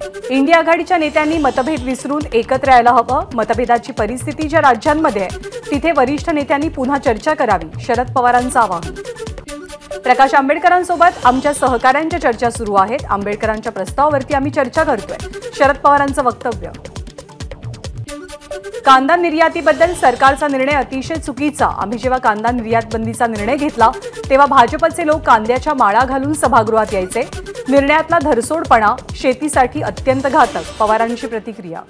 India आघाडीच्या नेत्यांनी मतभेद विसरून एकत्र यायला हवं। मतभेदाची परिस्थिती ज्या राज्यांमध्ये आहे तिथे वरिष्ठ नेत्यांनी पुन्हा चर्चा करावी, शरद पवारांचं आवाहन। प्रकाश आंबेडकरांसोबत आमच्या सहकाऱ्यांच्या चर्चा सुरू आहेत। आंबेडकरांच्या प्रस्तावावरती आम्ही चर्चा करतोय, शरद पवारांचं वक्तव्य। कांदा निर्यातीबद्दल सरकारचा निर्णय अतिशय चुकीचा। आम्ही जेव्हा कांदा निर्यात बंदीचा निर्णय घेतला तेव्हा भाजपचे लोक कांद्याच्या माळा घालून सभागृहात यायचे। निर्णयातला धरसोडपणा शेतीसाठी अत्यंत घातक, पवारांची प्रतिक्रिया।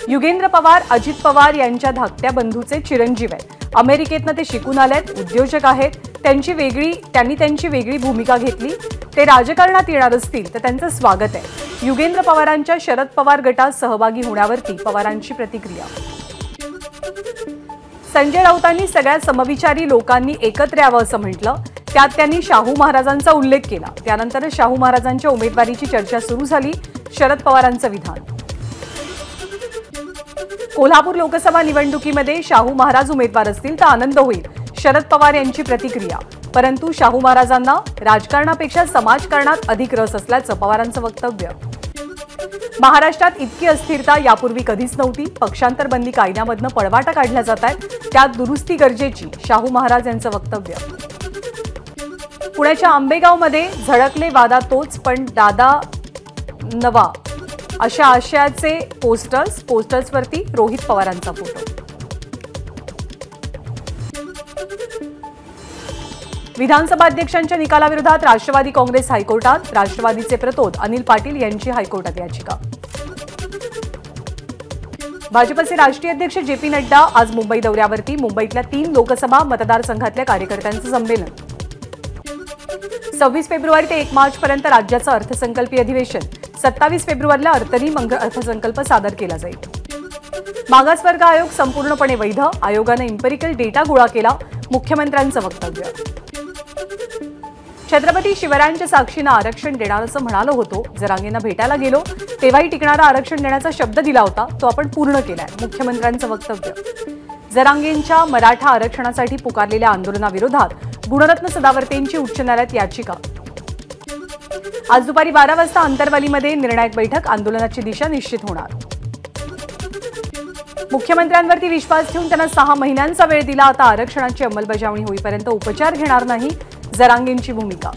युगेंद्र पवार अजित पवार यांच्या धाकट्या बंधूचे चिरंजीव आहेत। अमेरिकेतनं ते शिकून आलेत, उद्योजक आहेत। त्यांनी त्यांची वेगळी भूमिका घेतली। ते राजकारणात येणार असतील तर त्यांचं स्वागत आहे। युगेंद्र पवारांच्या शरद पवार गटात सहभागी होण्यावरती पवारांची प्रतिक्रिया। संजय राऊतांनी सगळ्या समविचारी लोकांनी एकत्र यावं असं म्हटलं। त्यात त्यांनी शाहू महाराजांचा उल्लेख केला। त्यानंतर शाहू महाराजांच्या उमेदवारीची चर्चा सुरू झाली, शरद पवारांचं विधान। कोल्हापूर लोकसभा निवडणुकीमध्ये शाहू महाराज उमेदवार असतील तर आनंद होईल, शरद पवार यांची प्रतिक्रिया। परंतु शाहू महाराजांना राजकारणापेक्षा समाजकारणात अधिक रस असल्याचं पवारांचं वक्तव्य। महाराष्ट्रात इतकी अस्थिरता यापूर्वी कधीच नव्हती। पक्षांतर बंदी कायद्यामधनं पळवाटा काढल्या जात आहेत, त्यात दुरुस्ती गरजेची, शाहू महाराज यांचं वक्तव्य। पुण्याच्या आंबेगावमध्ये झळकले वादा तोच पण दादा नवा अशा आशयाचे पोस्टर्सवरती रोहित पवारांचा फोटो। विधानसभा अध्यक्षांच्या निकालाविरोधात राष्ट्रवादी काँग्रेस हायकोर्टात। राष्ट्रवादीचे प्रतोद अनिल पाटील यांची हायकोर्टात याचिका। भाजपचे राष्ट्रीय अध्यक्ष जे.पी. नड्डा आज मुंबई दौऱ्यावरती। मुंबईतल्या 3 लोकसभा मतदारसंघातल्या कार्यकर्त्यांचं संमेलन। 26 फेब्रुवारी ते 1 मार्च पर्यंत राज्याचं अर्थसंकल्पीय अधिवेशन। 27 फेब्रुवारीला अंतरिम अर्थसंकल्प सादर केला जाईल। मागासवर्ग आयोग संपूर्णपणे वैध, आयोगानं इम्पेरिकल डेटा गोळा केला, मुख्यमंत्र्यांचं वक्तव्य। छत्रपती शिवरायांच्या साक्षीनं आरक्षण देणार असं म्हणालो होतो। जरांगेंना भेटायला गेलो तेव्हाही टिकणारा आरक्षण देण्याचा शब्द दिला होता, तो आपण पूर्ण केलाय, मुख्यमंत्र्यांचं वक्तव्य। जरांगेंच्या मराठा आरक्षणासाठी पुकारलेल्या आंदोलनाविरोधात गुणरत्न सदावर्तेंची उच्च न्यायालयात याचिका। आज दुपारी 12 वाजता अंतरवालीमध्ये निर्णायक बैठक, आंदोलनाची दिशा निश्चित होणार। मुख्यमंत्र्यांवरती विश्वास ठेवून त्यांना 6 महिन्यांचा वेळ दिला, आता आरक्षणाची अंमलबजावणी होईपर्यंत उपचार घेणार नाही, जरांगेंची भूमिका।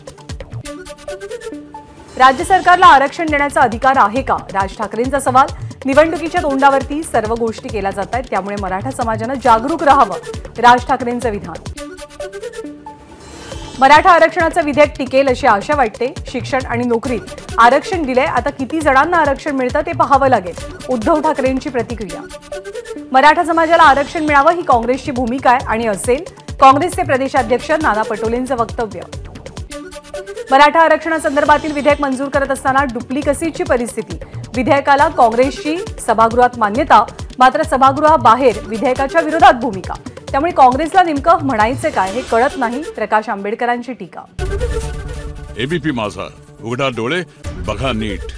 राज्य सरकारला आरक्षण देण्याचा अधिकार आहे का, राज ठाकरेंचा सवाल। निवडणुकीच्या तोंडावरती सर्व गोष्टी केल्या जात आहेत, त्यामुळे मराठा समाजानं जागरूक राहावं, राज ठाकरेंचं विधान। मराठा आरक्षणाचं विधेयक टिकेल अशी आशा वाटते। शिक्षण आणि नोकरीत आरक्षण दिलंय, आता किती जणांना आरक्षण मिळतं ते पाहावं लागेल, उद्धव ठाकरेंची प्रतिक्रिया। मराठा समाजाला आरक्षण मिळावं ही काँग्रेसची भूमिका आहे आणि असेल, काँग्रेसचे प्रदेशाध्यक्ष नाना पटोलेंचं वक्तव्य। मराठा आरक्षणासंदर्भातील विधेयक मंजूर करत असताना डुप्लिकसीची परिस्थिती। विधेयकाला काँग्रेसची सभागृहात मान्यता, मात्र सभागृहाबाहेर विधेयकाच्या विरोधात भूमिका। त्यामुळे काँग्रेसला नेमकं म्हणायचं काय हे कळत नाही, प्रकाश आंबेडकरांची टीका। एबीपी माझा, उघडा डोळे बघा नीट।